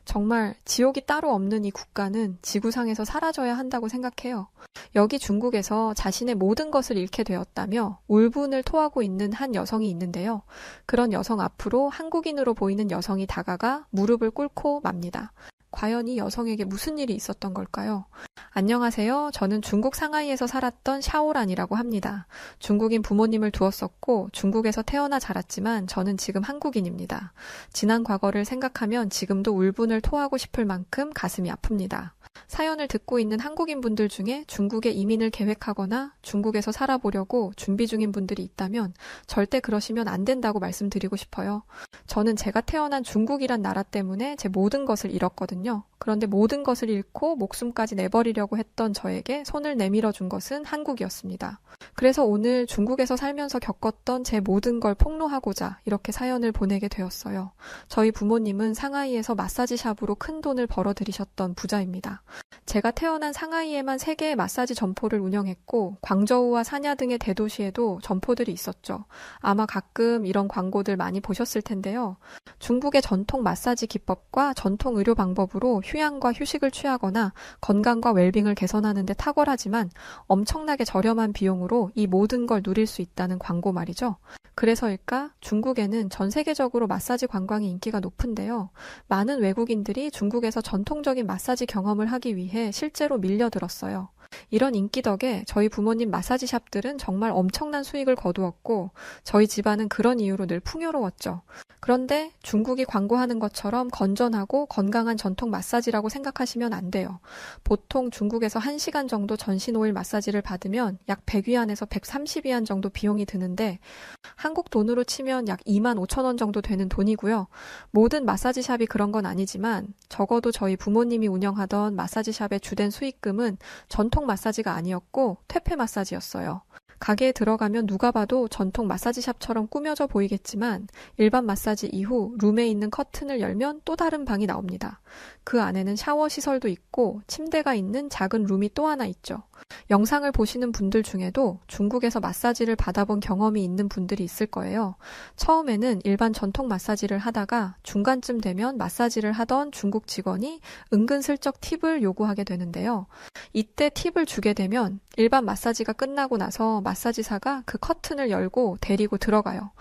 정말 지옥이 따로 없는 이 국가는 지구상에서 사라져야 한다고 생각해요. 여기 중국에서 자신의 모든 것을 잃게 되었다며 울분을 토하고 있는 한 여성이 있는데요. 그런 여성 앞으로 한국인으로 보이는 여성이 다가가 무릎을 꿇고 맙니다. 과연 이 여성에게 무슨 일이 있었던 걸까요? 안녕하세요. 저는 중국 상하이에서 살았던 샤오란이라고 합니다. 중국인 부모님을 두었었고 중국에서 태어나 자랐지만 저는 지금 한국인입니다. 지난 과거를 생각하면 지금도 울분을 토하고 싶을 만큼 가슴이 아픕니다. 사연을 듣고 있는 한국인 분들 중에 중국에 이민을 계획하거나 중국에서 살아보려고 준비 중인 분들이 있다면 절대 그러시면 안 된다고 말씀드리고 싶어요. 저는 제가 태어난 중국이란 나라 때문에 제 모든 것을 잃었거든요. 그런데 모든 것을 잃고 목숨까지 내버리려고 했던 저에게 손을 내밀어 준 것은 한국이었습니다. 그래서 오늘 중국에서 살면서 겪었던 제 모든 걸 폭로하고자 이렇게 사연을 보내게 되었어요. 저희 부모님은 상하이에서 마사지 샵으로 큰 돈을 벌어들이셨던 부자입니다. 제가 태어난 상하이에만 3개의 마사지 점포를 운영했고 광저우와 사냐 등의 대도시에도 점포들이 있었죠. 아마 가끔 이런 광고들 많이 보셨을 텐데요. 중국의 전통 마사지 기법과 전통 의료 방법으로 휴양과 휴식을 취하거나 건강과 웰빙을 개선하는 데 탁월하지만 엄청나게 저렴한 비용으로 이 모든 걸 누릴 수 있다는 광고 말이죠. 그래서일까? 중국에는 전 세계적으로 마사지 관광이 인기가 높은데요. 많은 외국인들이 중국에서 전통적인 마사지 경험을 하기 위해 실제로 밀려들었어요. 이런 인기 덕에 저희 부모님 마사지 샵들은 정말 엄청난 수익을 거두었고 저희 집안은 그런 이유로 늘 풍요로웠죠. 그런데 중국이 광고하는 것처럼 건전하고 건강한 전통 마사지라고 생각하시면 안 돼요. 보통 중국에서 1시간 정도 전신 오일 마사지를 받으면 약 100위안에서 130위안 정도 비용이 드는데 한국 돈으로 치면 약 25,000원 정도 되는 돈이고요. 모든 마사지 샵이 그런 건 아니지만 적어도 저희 부모님이 운영하던 마사지 샵의 주된 수익금은 전통 마사지가 아니었고 퇴폐 마사지였어요. 가게에 들어가면 누가 봐도 전통 마사지샵처럼 꾸며져 보이겠지만 일반 마사지 이후 룸에 있는 커튼을 열면 또 다른 방이 나옵니다. 그 안에는 샤워 시설도 있고 침대가 있는 작은 룸이 또 하나 있죠. 영상을 보시는 분들 중에도 중국에서 마사지를 받아본 경험이 있는 분들이 있을 거예요. 처음에는 일반 전통 마사지를 하다가 중간쯤 되면 마사지를 하던 중국 직원이 은근슬쩍 팁을 요구하게 되는데요. 이때 팁을 주게 되면 일반 마사지가 끝나고 나서 마사지사가 그 커튼을 열고 데리고 들어가요.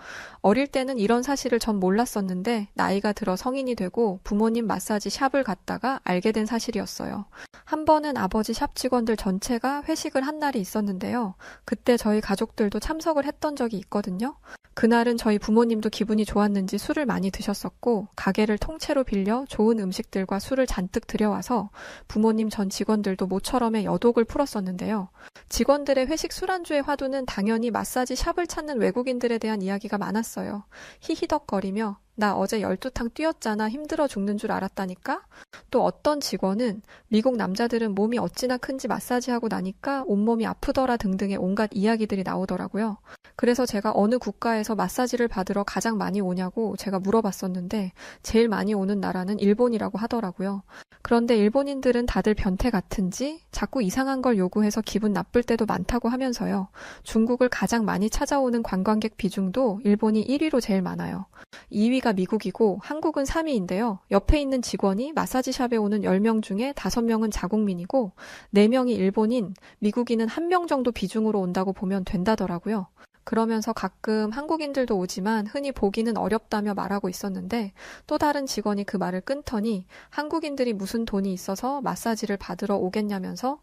어릴 때는 이런 사실을 전 몰랐었는데 나이가 들어 성인이 되고 부모님 마사지 샵을 갔다가 알게 된 사실이었어요. 한 번은 아버지 샵 직원들 전체가 회식을 한 날이 있었는데요. 그때 저희 가족들도 참석을 했던 적이 있거든요. 그날은 저희 부모님도 기분이 좋았는지 술을 많이 드셨었고 가게를 통째로 빌려 좋은 음식들과 술을 잔뜩 들여와서 부모님 전 직원들도 모처럼의 여독을 풀었었는데요. 직원들의 회식 술안주의 화두는 당연히 마사지 샵을 찾는 외국인들에 대한 이야기가 많았어요. 히히덕거리며 나 어제 12탕 뛰었잖아. 힘들어 죽는 줄 알았다니까? 또 어떤 직원은 미국 남자들은 몸이 어찌나 큰지 마사지하고 나니까 온몸이 아프더라 등등의 온갖 이야기들이 나오더라고요. 그래서 제가 어느 국가에서 마사지를 받으러 가장 많이 오냐고 제가 물어봤었는데 제일 많이 오는 나라는 일본이라고 하더라고요. 그런데 일본인들은 다들 변태 같은지 자꾸 이상한 걸 요구해서 기분 나쁠 때도 많다고 하면서요. 중국을 가장 많이 찾아오는 관광객 비중도 일본이 1위로 제일 많아요. 2위가 미국이고 한국은 3위인데요. 옆에 있는 직원이 마사지샵에 오는 10명 중에 5명은 자국민이고 4명이 일본인, 미국인은 1명 정도 비중으로 온다고 보면 된다더라고요. 그러면서 가끔 한국인들도 오지만 흔히 보기는 어렵다며 말하고 있었는데 또 다른 직원이 그 말을 끊더니 한국인들이 무슨 돈이 있어서 마사지를 받으러 오겠냐면서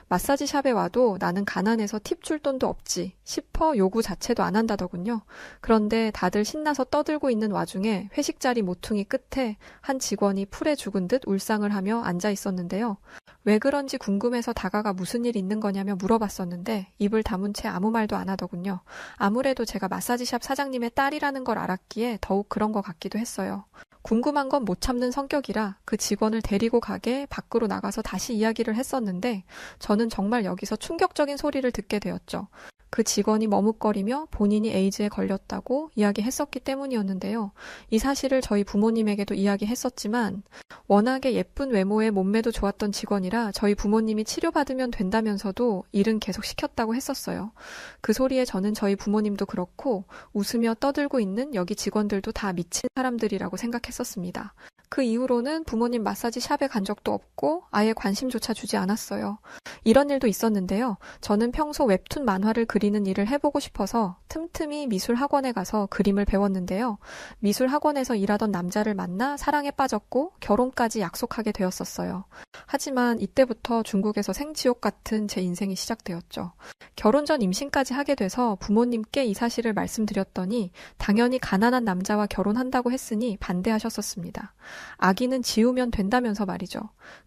마사지 샵에 와도 나는 가난해서 팁 줄 돈도 없지 싶어 요구 자체도 안 한다더군요. 그런데 다들 신나서 떠들고 있는 와중에 회식 자리 모퉁이 끝에 한 직원이 풀에 죽은 듯 울상을 하며 앉아 있었는데요. 왜 그런지 궁금해서 다가가 무슨 일 있는 거냐며 물어봤었는데 입을 다문 채 아무 말도 안 하더군요. 아무래도 제가 마사지샵 사장님의 딸이라는 걸 알았기에 더욱 그런 것 같기도 했어요. 궁금한 건 못 참는 성격이라 그 직원을 데리고 가게 밖으로 나가서 다시 이야기를 했었는데 저는 정말 여기서 충격적인 소리를 듣게 되었죠. 그 직원이 머뭇거리며 본인이 에이즈에 걸렸다고 이야기했었기 때문이었는데요. 이 사실을 저희 부모님에게도 이야기했었지만 워낙에 예쁜 외모에 몸매도 좋았던 직원이라 저희 부모님이 치료받으면 된다면서도 일은 계속 시켰다고 했었어요. 그 소리에 저는 저희 부모님도 그렇고 웃으며 떠들고 있는 여기 직원들도 다 미친 사람들이라고 생각했었습니다. 그 이후로는 부모님 마사지 샵에 간 적도 없고 아예 관심조차 주지 않았어요. 이런 일도 있었는데요. 저는 평소 웹툰 만화를 그리는 일을 해보고 싶어서 틈틈이 미술 학원에 가서 그림을 배웠는데요. 미술 학원에서 일하던 남자를 만나 사랑에 빠졌고 결혼까지 약속하게 되었었어요. 하지만 이때부터 중국에서 생지옥 같은 제 인생이 시작되었죠. 결혼 전 임신까지 하게 돼서 부모님께 이 사실을 말씀드렸더니 당연히 가난한 남자와 결혼한다고 했으니 반대하셨었습니다. 아기는 지우면 된다면서 말이죠.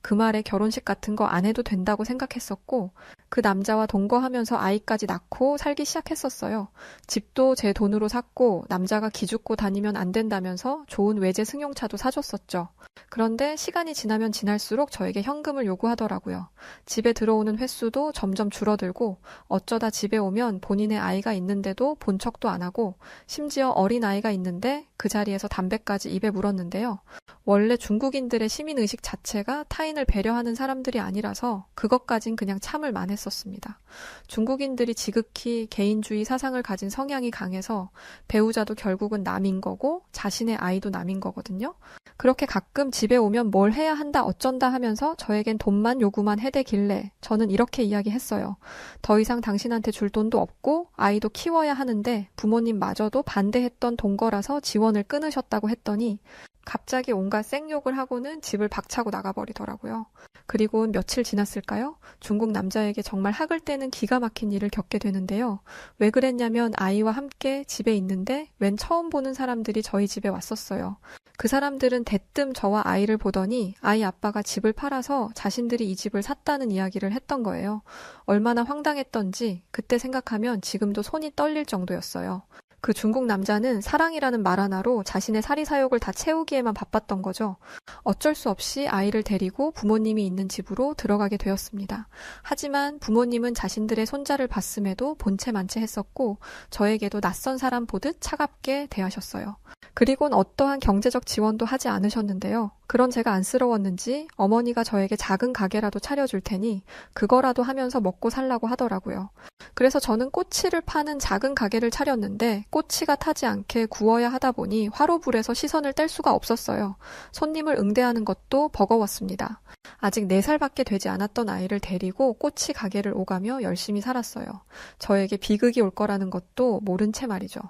그 말에 결혼식 같은 거 안 해도 된다고 생각했었고 그 남자와 동거하면서 아이까지 낳고 살기 시작했었어요. 집도 제 돈으로 샀고 남자가 기죽고 다니면 안 된다면서 좋은 외제 승용차도 사줬었죠. 그런데 시간이 지나면 지날수록 저에게 현금을 요구하더라고요. 집에 들어오는 횟수도 점점 줄어들고 어쩌다 집에 오면 본인의 아이가 있는데도 본 척도 안 하고 심지어 어린 아이가 있는데 그 자리에서 담배까지 입에 물었는데요. 원래 중국인들의 시민의식 자체가 타인을 배려하는 사람들이 아니라서 그것까진 그냥 참을만 했었습니다. 중국인들이 지극히 개인주의 사상을 가진 성향이 강해서 배우자도 결국은 남인 거고 자신의 아이도 남인 거거든요. 그렇게 가끔 집에 오면 뭘 해야 한다 어쩐다 하면서 저에겐 돈만 요구만 해대길래 저는 이렇게 이야기했어요. 더 이상 당신한테 줄 돈도 없고 아이도 키워야 하는데 부모님마저도 반대했던 동거라서 지원을 끊으셨다고 했더니 갑자기 온갖 생욕을 하고는 집을 박차고 나가버리더라고요. 그리고 며칠 지났을까요? 중국 남자에게 정말 학을 떼는 기가 막힌 일을 겪게 되는데요. 왜 그랬냐면 아이와 함께 집에 있는데 웬 처음 보는 사람들이 저희 집에 왔었어요. 그 사람들은 대뜸 저와 아이를 보더니 아이 아빠가 집을 팔아서 자신들이 이 집을 샀다는 이야기를 했던 거예요. 얼마나 황당했던지 그때 생각하면 지금도 손이 떨릴 정도였어요. 그 중국 남자는 사랑이라는 말 하나로 자신의 사리사욕을 다 채우기에만 바빴던 거죠. 어쩔 수 없이 아이를 데리고 부모님이 있는 집으로 들어가게 되었습니다. 하지만 부모님은 자신들의 손자를 봤음에도 본체만체 했었고 저에게도 낯선 사람 보듯 차갑게 대하셨어요. 그리고는 어떠한 경제적 지원도 하지 않으셨는데요. 그런 제가 안쓰러웠는지 어머니가 저에게 작은 가게라도 차려줄 테니 그거라도 하면서 먹고 살라고 하더라고요. 그래서 저는 꼬치를 파는 작은 가게를 차렸는데 꼬치가 타지 않게 구워야 하다 보니 화로불에서 시선을 뗄 수가 없었어요. 손님을 응대하는 것도 버거웠습니다. 아직 4살밖에 되지 않았던 아이를 데리고 꼬치 가게를 오가며 열심히 살았어요. 저에게 비극이 올 거라는 것도 모른 채 말이죠.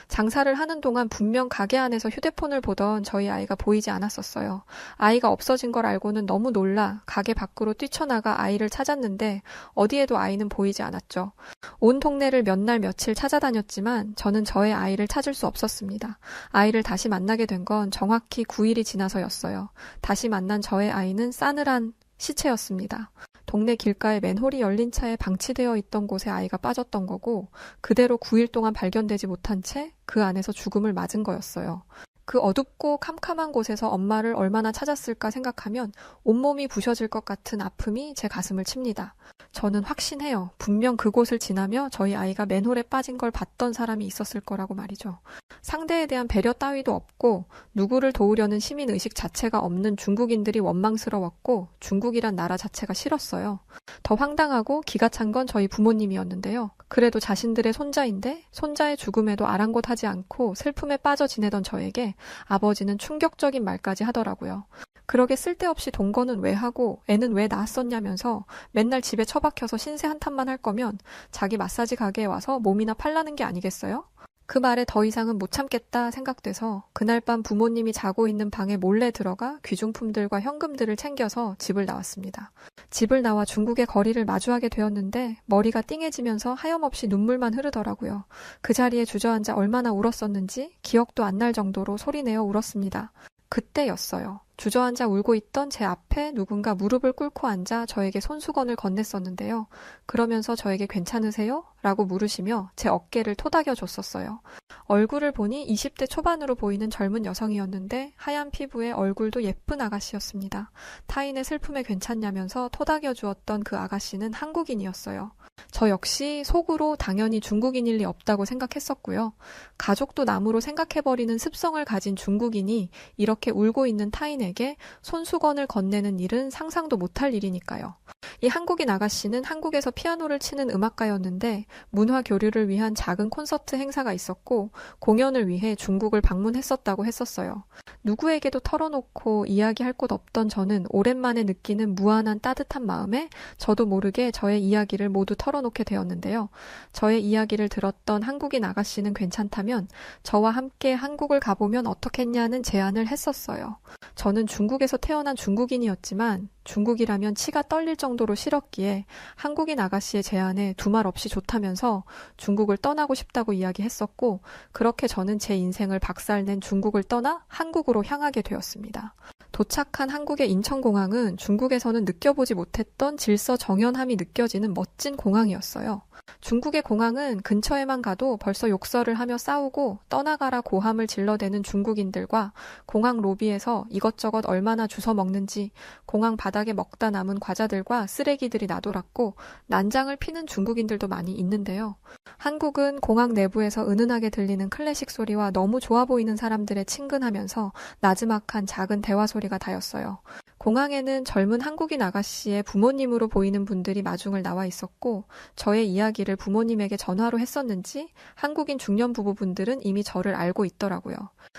장사를 하는 동안 분명 가게 안에서 휴대폰을 보던 저희 아이가 보이지 않았었어요. 아이가 없어진 걸 알고는 너무 놀라 가게 밖으로 뛰쳐나가 아이를 찾았는데 어디에도 아이는 보이지 않았죠. 온 동네를 몇 날 며칠 찾아다녔지만 저는 저의 아이를 찾을 수 없었습니다. 아이를 다시 만나게 된 건 정확히 9일이 지나서였어요. 다시 만난 저의 아이는 싸늘한 시체였습니다. 동네 길가에 맨홀이 열린 차에 방치되어 있던 곳에 아이가 빠졌던 거고 그대로 9일 동안 발견되지 못한 채 그 안에서 죽음을 맞은 거였어요. 그 어둡고 캄캄한 곳에서 엄마를 얼마나 찾았을까 생각하면 온몸이 부셔질 것 같은 아픔이 제 가슴을 칩니다. 저는 확신해요. 분명 그곳을 지나며 저희 아이가 맨홀에 빠진 걸 봤던 사람이 있었을 거라고 말이죠. 상대에 대한 배려 따위도 없고 누구를 도우려는 시민의식 자체가 없는 중국인들이 원망스러웠고 중국이란 나라 자체가 싫었어요. 더 황당하고 기가 찬 건 저희 부모님이었는데요. 그래도 자신들의 손자인데 손자의 죽음에도 아랑곳하지 않고 슬픔에 빠져 지내던 저에게 아버지는 충격적인 말까지 하더라고요. 그러게 쓸데없이 동거는 왜 하고 애는 왜 낳았었냐면서 맨날 집에 처박혀서 신세 한탄만 할 거면 자기 마사지 가게에 와서 몸이나 팔라는 게 아니겠어요? 그 말에 더 이상은 못 참겠다 생각돼서 그날 밤 부모님이 자고 있는 방에 몰래 들어가 귀중품들과 현금들을 챙겨서 집을 나왔습니다. 집을 나와 중국의 거리를 마주하게 되었는데 머리가 띵해지면서 하염없이 눈물만 흐르더라고요. 그 자리에 주저앉아 얼마나 울었었는지 기억도 안 날 정도로 소리내어 울었습니다. 그때였어요. 주저앉아 울고 있던 제 앞에 누군가 무릎을 꿇고 앉아 저에게 손수건을 건넸었는데요. 그러면서 저에게 괜찮으세요? 라고 물으시며 제 어깨를 토닥여 줬었어요. 얼굴을 보니 20대 초반으로 보이는 젊은 여성이었는데 하얀 피부에 얼굴도 예쁜 아가씨였습니다. 타인의 슬픔에 괜찮냐면서 토닥여 주었던 그 아가씨는 한국인이었어요. 저 역시 속으로 당연히 중국인일 리 없다고 생각했었고요. 가족도 남으로 생각해버리는 습성을 가진 중국인이 이렇게 울고 있는 타인에게 손수건을 건네는 일은 상상도 못할 일이니까요. 이 한국인 아가씨는 한국에서 피아노를 치는 음악가였는데 문화 교류를 위한 작은 콘서트 행사가 있었고 공연을 위해 중국을 방문했었다고 했었어요. 누구에게도 털어놓고 이야기할 곳 없던 저는 오랜만에 느끼는 무한한 따뜻한 마음에 저도 모르게 저의 이야기를 모두 털어놓게 되었는데요. 저의 이야기를 들었던 한국인 아가씨는 괜찮다면 저와 함께 한국을 가보면 어떻겠냐는 제안을 했었어요. 저는 중국에서 태어난 중국인이었지만 중국이라면 치가 떨릴 정도로 싫었기에 한국인 아가씨의 제안에 두말 없이 좋다면서 중국을 떠나고 싶다고 이야기했었고, 그렇게 저는 제 인생을 박살낸 중국을 떠나 한국으로 향하게 되었습니다. 도착한 한국의 인천공항은 중국에서는 느껴보지 못했던 질서 정연함이 느껴지는 멋진 공항이었어요. 중국의 공항은 근처에만 가도 벌써 욕설을 하며 싸우고 떠나가라 고함을 질러대는 중국인들과 공항 로비에서 이것저것 얼마나 주워 먹는지 공항 바닥에 먹다 남은 과자들과 쓰레기들이 나돌았고 난장을 피는 중국인들도 많이 있는데요. 한국은 공항 내부에서 은은하게 들리는 클래식 소리와 너무 좋아 보이는 사람들의 친근하면서 나지막한 작은 대화 소리가 다였어요. 공항에는 젊은 한국인 아가씨의 부모님으로 보이는 분들이 마중을 나와 있었고 저의 이야기를 부모님에게 전화로 했었는지 한국인 중년 부부분들은 이미 저를 알고 있더라고요.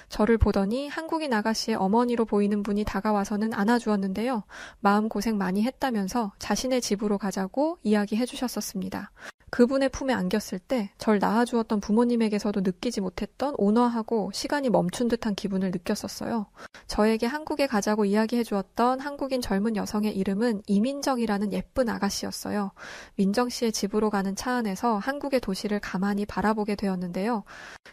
저를 보더니 한국인 아가씨의 어머니로 보이는 분이 다가와서는 안아주었는데요. 마음고생 많이 했다면서 자신의 집으로 가자고 이야기해 주셨었습니다. 그분의 품에 안겼을 때 절 낳아주었던 부모님에게서도 느끼지 못했던 온화하고 시간이 멈춘 듯한 기분을 느꼈었어요. 저에게 한국에 가자고 이야기해 주었던 한국인 젊은 여성의 이름은 이민정이라는 예쁜 아가씨였어요. 민정 씨의 집으로 가는 차 안에서 한국의 도시를 가만히 바라보게 되었는데요.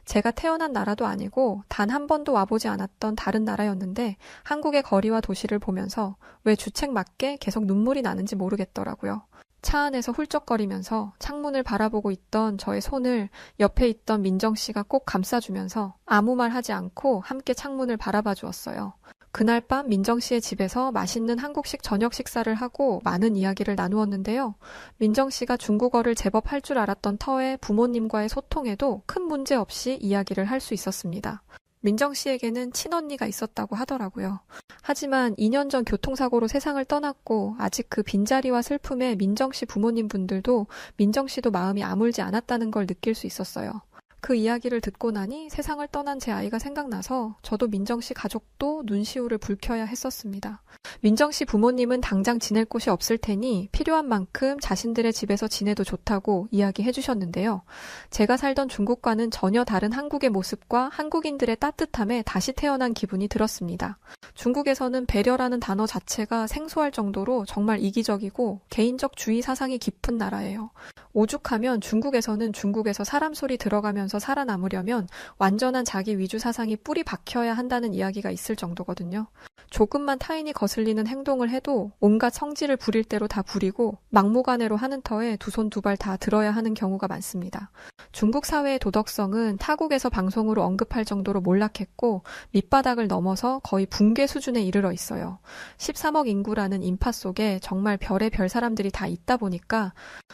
제가 태어난 나라도 아니고 단 한 번도 와보지 않았던 다른 나라였는데 한국의 거리와 도시를 보면서 왜 주책맞게 계속 눈물이 나는지 모르겠더라고요. 차 안에서 훌쩍거리면서 창문을 바라보고 있던 저의 손을 옆에 있던 민정 씨가 꼭 감싸주면서 아무 말 하지 않고 함께 창문을 바라봐 주었어요. 그날 밤 민정 씨의 집에서 맛있는 한국식 저녁 식사를 하고 많은 이야기를 나누었는데요. 민정 씨가 중국어를 제법 할 줄 알았던 터에 부모님과의 소통에도 큰 문제 없이 이야기를 할 수 있었습니다. 민정 씨에게는 친언니가 있었다고 하더라고요. 하지만 2년 전 교통사고로 세상을 떠났고 아직 그 빈자리와 슬픔에 민정 씨 부모님 분들도 민정 씨도 마음이 아물지 않았다는 걸 느낄 수 있었어요. 그 이야기를 듣고 나니 세상을 떠난 제 아이가 생각나서 저도 민정 씨 가족도 눈시울을 붉혀야 했었습니다. 민정 씨 부모님은 당장 지낼 곳이 없을 테니 필요한 만큼 자신들의 집에서 지내도 좋다고 이야기해 주셨는데요. 제가 살던 중국과는 전혀 다른 한국의 모습과 한국인들의 따뜻함에 다시 태어난 기분이 들었습니다. 중국에서는 배려라는 단어 자체가 생소할 정도로 정말 이기적이고 개인적 주의 사상이 깊은 나라예요. 오죽하면 중국에서는 중국에서 사람 소리 들어가면서 살아남으려면 완전한 자기 위주 사상이 뿌리 박혀야 한다는 이야기가 있을 정도거든요. 조금만 타인이 거슬리는 행동을 해도 온갖 성질을 부릴 대로 다 부리고 막무가내로 하는 터에 두 손 두 발 다 들어야 하는 경우가 많습니다. 중국 사회의 도덕성은 타국에서 방송으로 언급할 정도로 몰락했고 밑바닥을 넘어서 거의 붕괴 수준에 이르러 있어요. 13억 인구라는 인파 속에 정말 별의 별 사람들이 다 있다 보니까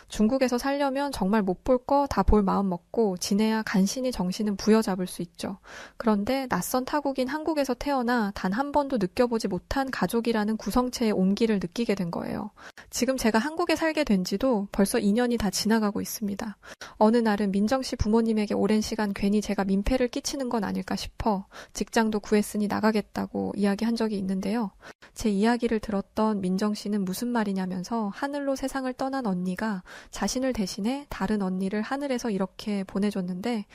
중국에서 살려면 정말 못 볼 거 다 볼 마음 먹고 지내야 간신히 정신은 부여잡을 수 있죠. 그런데 낯선 타국인 한국에서 태어나 단 한 번도 느껴보지 못한 가족이라는 구성체의 온기를 느끼게 된 거예요. 지금 제가 한국에 살게 된 지도 벌써 2년이 다 지나가고 있습니다. 어느 날은 민정 씨 부모님에게 오랜 시간 괜히 제가 민폐를 끼치는 건 아닐까 싶어 직장도 구했으니 나가겠다고 이야기한 적이 있는데요. 제 이야기를 들었던 민정 씨는 무슨 말이냐면서 하늘로 세상을 떠난 언니가 자신을 대신해 다른 언니를 하늘에서 이렇게 보내줬는데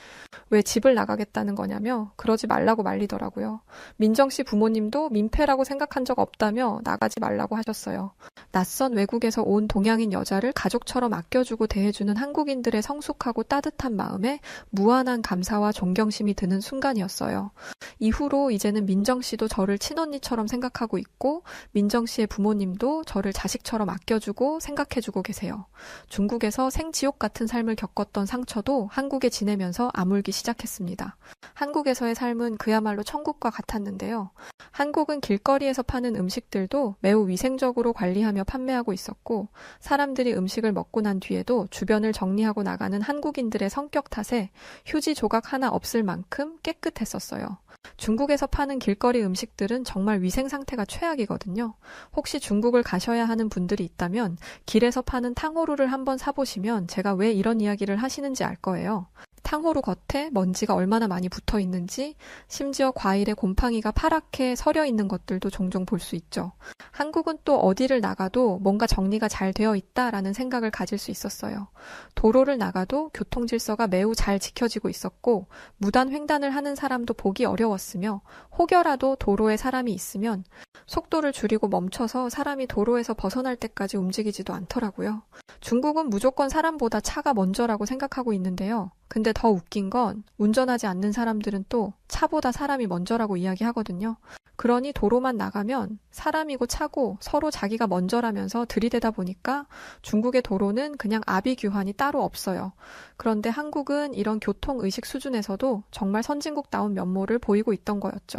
왜 집을 나가겠다는 거냐며 그러지 말라고 말리더라고요. 민정 씨 부모님도 민폐라고 생각한 적 없다며 나가지 말라고 하셨어요. 낯선 외국에서 온 동양인 여자를 가족처럼 아껴주고 대해주는 한국인들의 성숙하고 따뜻한 마음에 무한한 감사와 존경심이 드는 순간이었어요. 이후로 이제는 민정 씨도 저를 친언니처럼 생각하고 있고 민정 씨의 부모님도 저를 자식처럼 아껴주고 생각해주고 계세요. 중국에서 생지옥 같은 삶을 겪었던 상처도 한국에 지내면서 생각하면서 아물기 시작했습니다. 한국에서의 삶은 그야말로 천국과 같았는데요. 한국은 길거리에서 파는 음식들도 매우 위생적으로 관리하며 판매하고 있었고, 사람들이 음식을 먹고 난 뒤에도 주변을 정리하고 나가는 한국인들의 성격 탓에 휴지 조각 하나 없을 만큼 깨끗했었어요. 중국에서 파는 길거리 음식들은 정말 위생 상태가 최악이거든요. 혹시 중국을 가셔야 하는 분들이 있다면 길에서 파는 탕후루를 한번 사보시면 제가 왜 이런 이야기를 하시는지 알 거예요. 탕후루 겉에 먼지가 얼마나 많이 붙어 있는지, 심지어 과일에 곰팡이가 파랗게 서려 있는 것들도 종종 볼 수 있죠. 한국은 또 어디를 나가도 뭔가 정리가 잘 되어 있다라는 생각을 가질 수 있었어요. 도로를 나가도 교통 질서가 매우 잘 지켜지고 있었고, 무단 횡단을 하는 사람도 보기 어려웠으며, 혹여라도 도로에 사람이 있으면 속도를 줄이고 멈춰서 사람이 도로에서 벗어날 때까지 움직이지도 않더라고요. 중국은 무조건 사람보다 차가 먼저라고 생각하고 있는데요. 근데 더 웃긴 건 운전하지 않는 사람들은 또 차보다 사람이 먼저라고 이야기하거든요. 그러니 도로만 나가면 사람이고 차고 서로 자기가 먼저라면서 들이대다 보니까 중국의 도로는 그냥 아비규환이 따로 없어요. 그런데 한국은 이런 교통의식 수준에서도 정말 선진국다운 면모를 보이고 있던 거였죠.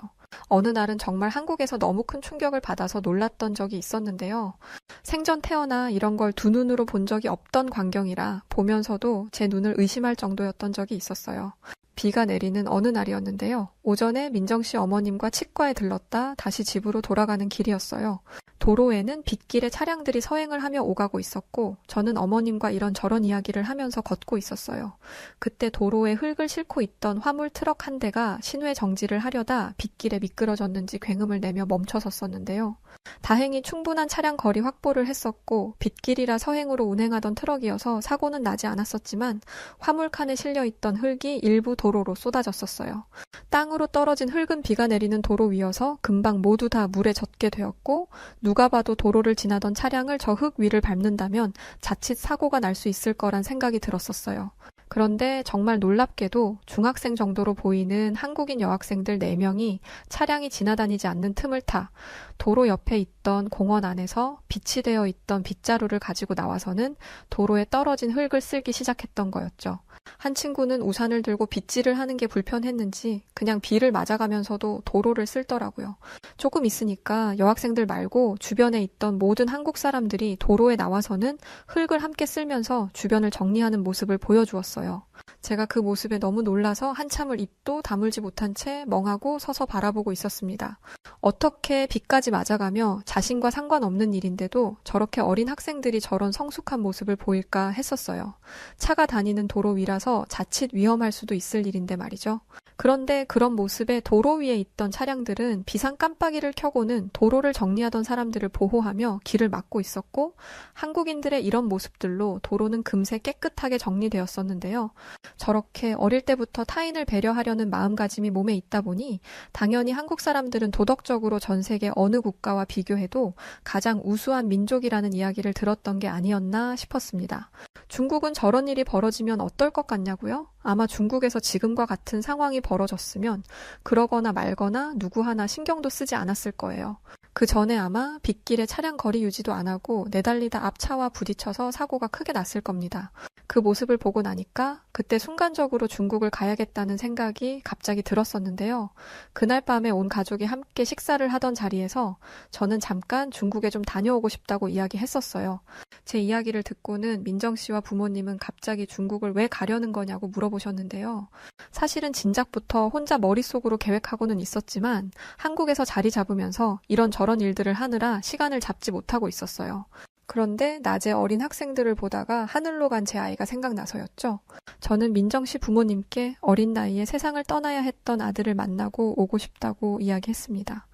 어느 날은 정말 한국에서 너무 큰 충격을 받아서 놀랐던 적이 있었는데요. 생전 태어나 이런 걸 두 눈으로 본 적이 없던 광경이라 보면서도 제 눈을 의심할 정도였던 적이 있었어요. 비가 내리는 어느 날이었는데요. 오전에 민정씨 어머님과 치과에 들렀다 다시 집으로 돌아가는 길이었어요. 도로에는 빗길에 차량들이 서행을 하며 오가고 있었고 저는 어머님과 이런저런 이야기를 하면서 걷고 있었어요. 그때 도로에 흙을 싣고 있던 화물 트럭 한 대가 신호 정지를 하려다 빗길에 미끄러졌는지 굉음을 내며 멈춰섰었는데요. 다행히 충분한 차량 거리 확보를 했었고 빗길이라 서행으로 운행하던 트럭이어서 사고는 나지 않았었지만 화물칸에 실려있던 흙이 일부 도로로 쏟아졌었어요. 땅으로 떨어진 흙은 비가 내리는 도로 위여서 금방 모두 다 물에 젖게 되었고 누가 봐도 도로를 지나던 차량을 저 흙 위를 밟는다면 자칫 사고가 날 수 있을 거란 생각이 들었었어요. 그런데 정말 놀랍게도 중학생 정도로 보이는 한국인 여학생들 4명이 차량이 지나다니지 않는 틈을 타 도로 옆에 있던 공원 안에서 비치되어 있던 빗자루를 가지고 나와서는 도로에 떨어진 흙을 쓸기 시작했던 거였죠. 한 친구는 우산을 들고 빗질을 하는 게 불편했는지 그냥 비를 맞아가면서도 도로를 쓸더라고요. 조금 있으니까 여학생들 말고 주변에 있던 모든 한국 사람들이 도로에 나와서는 흙을 함께 쓸면서 주변을 정리하는 모습을 보여주었어요. 제가 그 모습에 너무 놀라서 한참을 입도 다물지 못한 채 멍하고 서서 바라보고 있었습니다. 어떻게 비까지 맞아가며 자신과 상관없는 일인데도 저렇게 어린 학생들이 저런 성숙한 모습을 보일까 했었어요. 차가 다니는 도로 위라서 자칫 위험할 수도 있을 일인데 말이죠. 그런데 그런 모습에 도로 위에 있던 차량들은 비상 깜빡이를 켜고는 도로를 정리하던 사람들을 보호하며 길을 막고 있었고 한국인들의 이런 모습들로 도로는 금세 깨끗하게 정리되었었는데요. 저렇게 어릴 때부터 타인을 배려하려는 마음가짐이 몸에 있다 보니 당연히 한국 사람들은 도덕적으로 전 세계 어느 국가와 비교해도 가장 우수한 민족이라는 이야기를 들었던 게 아니었나 싶었습니다. 중국은 저런 일이 벌어지면 어떨 것 같냐고요? 아마 중국에서 지금과 같은 상황이 벌어졌으면 그러거나 말거나 누구 하나 신경도 쓰지 않았을 거예요. 그 전에 아마 빗길에 차량 거리 유지도 안 하고 내달리다 앞차와 부딪혀서 사고가 크게 났을 겁니다. 그 모습을 보고 나니까 그때 순간적으로 중국을 가야겠다는 생각이 갑자기 들었었는데요. 그날 밤에 온 가족이 함께 식사를 하던 자리에서 저는 잠깐 중국에 좀 다녀오고 싶다고 이야기했었어요. 제 이야기를 듣고는 민정 씨와 부모님은 갑자기 중국을 왜 가려는 거냐고 물어보셨는데요. 사실은 진작부터 혼자 머릿속으로 계획하고는 있었지만 한국에서 자리 잡으면서 이런저런 일들을 하느라 시간을 잡지 못하고 있었어요. 그런데 낮에 어린 학생들을 보다가 하늘로 간 제 아이가 생각나서였죠. 저는 민정 씨 부모님께 어린 나이에 세상을 떠나야 했던 아들을 만나고 오고 싶다고 이야기했습니다.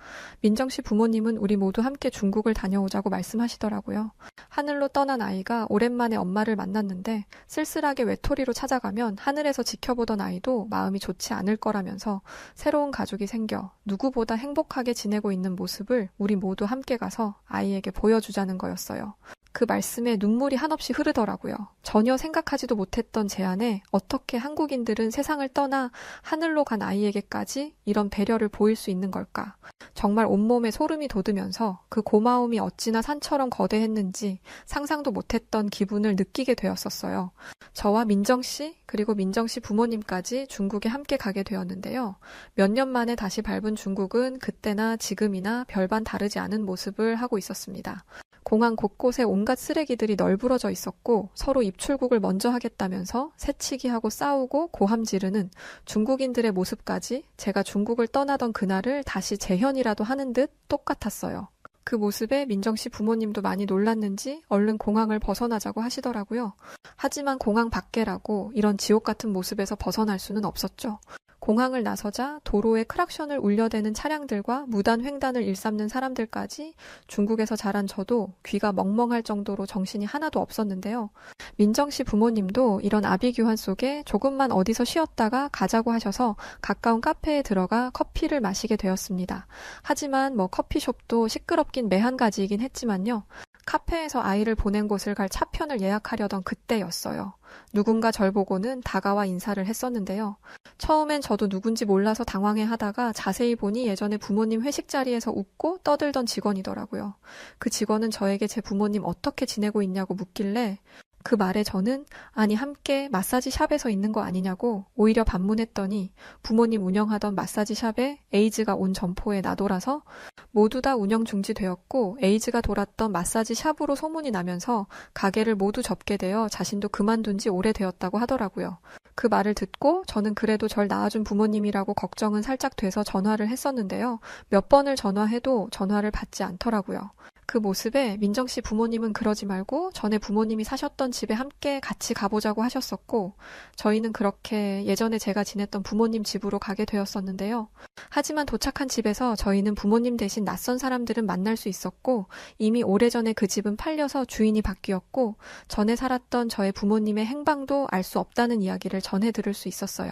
민정 씨 부모님은 우리 모두 함께 중국을 다녀오자고 말씀하시더라고요. 하늘로 떠난 아이가 오랜만에 엄마를 만났는데 쓸쓸하게 외톨이로 찾아가면 하늘에서 지켜보던 아이도 마음이 좋지 않을 거라면서 새로운 가족이 생겨 누구보다 행복하게 지내고 있는 모습을 우리 모두 함께 가서 아이에게 보여주자는 거였어요. 그 그 말씀에 눈물이 한없이 흐르더라고요. 전혀 생각하지도 못했던 제 안에 어떻게 한국인들은 세상을 떠나 하늘로 간 아이에게까지 이런 배려를 보일 수 있는 걸까? 정말 온몸에 소름이 돋으면서 그 고마움이 어찌나 산처럼 거대했는지 상상도 못했던 기분을 느끼게 되었었어요. 저와 민정씨 그리고 민정씨 부모님까지 중국에 함께 가게 되었는데요. 몇 년 만에 다시 밟은 중국은 그때나 지금이나 별반 다르지 않은 모습을 하고 있었습니다. 공항 곳곳에 온갖 쓰레기들이 널브러져 있었고 서로 입출국을 먼저 하겠다면서 새치기하고 싸우고 고함 지르는 중국인들의 모습까지 제가 중국을 떠나던 그날을 다시 재현이라도 하는 듯 똑같았어요. 그 모습에 민정씨 부모님도 많이 놀랐는지 얼른 공항을 벗어나자고 하시더라고요. 하지만 공항 밖이라고 이런 지옥 같은 모습에서 벗어날 수는 없었죠. 공항을 나서자 도로에 크락션을 울려대는 차량들과 무단 횡단을 일삼는 사람들까지 중국에서 자란 저도 귀가 멍멍할 정도로 정신이 하나도 없었는데요. 민정씨 부모님도 이런 아비규환 속에 조금만 어디서 쉬었다가 가자고 하셔서 가까운 카페에 들어가 커피를 마시게 되었습니다. 하지만 커피숍도 시끄럽긴 매한가지이긴 했지만요. 카페에서 아이를 보낸 곳을 갈 차편을 예약하려던 그때였어요. 누군가 절 보고는 다가와 인사를 했었는데요. 처음엔 저도 누군지 몰라서 당황해 하다가 자세히 보니 예전에 부모님 회식 자리에서 웃고 떠들던 직원이더라고요. 그 직원은 저에게 제 부모님 어떻게 지내고 있냐고 묻길래 그 말에 저는 아니 함께 마사지 샵에서 있는 거 아니냐고 오히려 반문했더니 부모님 운영하던 마사지 샵에 에이즈가 온 점포에 나돌아서 모두 다 운영 중지되었고 에이즈가 돌았던 마사지 샵으로 소문이 나면서 가게를 모두 접게 되어 자신도 그만둔 지 오래되었다고 하더라고요. 그 말을 듣고 저는 그래도 절 낳아준 부모님이라고 걱정은 살짝 돼서 전화를 했었는데요. 몇 번을 전화해도 전화를 받지 않더라고요. 그 모습에 민정씨 부모님은 그러지 말고 전에 부모님이 사셨던 집에 함께 같이 가보자고 하셨었고 저희는 그렇게 예전에 제가 지냈던 부모님 집으로 가게 되었었는데요. 하지만 도착한 집에서 저희는 부모님 대신 낯선 사람들은 만날 수 있었고 이미 오래전에 그 집은 팔려서 주인이 바뀌었고 전에 살았던 저의 부모님의 행방도 알 수 없다는 이야기를 전해 들을 수 있었어요.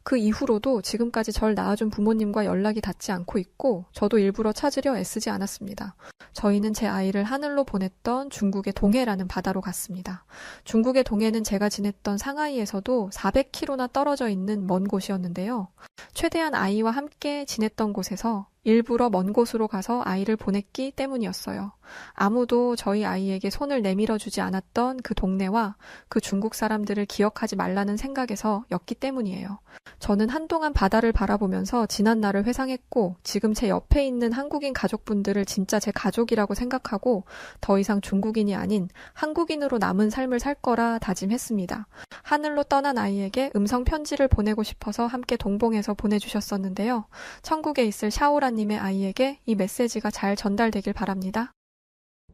그 이후로도 지금까지 절 낳아준 부모님과 연락이 닿지 않고 있고 저도 일부러 찾으려 애쓰지 않았습니다. 저희는 제 아이를 하늘로 보냈던 중국의 동해라는 바다로 갔습니다. 중국의 동해는 제가 지냈던 상하이에서도 400km나 떨어져 있는 먼 곳이었는데요. 최대한 아이와 함께 지냈던 곳에서 일부러 먼 곳으로 가서 아이를 보냈기 때문이었어요. 아무도 저희 아이에게 손을 내밀어 주지 않았던 그 동네와 그 중국 사람들을 기억하지 말라는 생각에서였기 때문이에요. 저는 한동안 바다를 바라보면서 지난 날을 회상했고 지금 제 옆에 있는 한국인 가족분들을 진짜 제 가족이라고 생각하고 더 이상 중국인이 아닌 한국인으로 남은 삶을 살 거라 다짐했습니다. 하늘로 떠난 아이에게 음성 편지를 보내고 싶어서 함께 동봉해서 보내주셨었는데요. 천국에 있을 샤오라님의 아이에게 이 메시지가 잘 전달되길 바랍니다.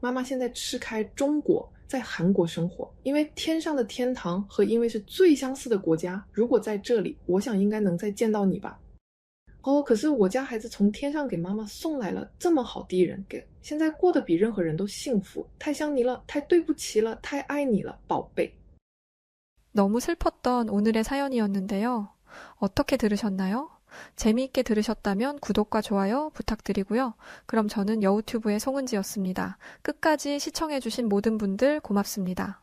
妈妈现在吃开中国，在韩国生活，因为天上的天堂和因为是最相似的国家，如果在这里，我想应该能再见到你吧。可是我家孩子从天上给妈妈送来了这么好的人，现在过得比任何人都幸福，太想你了，太对不起了，太爱你了，宝贝。 너무 슬펐던 오늘의 사연이었는데요. 어떻게 들으셨나요? 재미있게 들으셨다면 구독과 좋아요 부탁드리고요. 그럼 저는 여우튜브의 송은지였습니다. 끝까지 시청해주신 모든 분들 고맙습니다.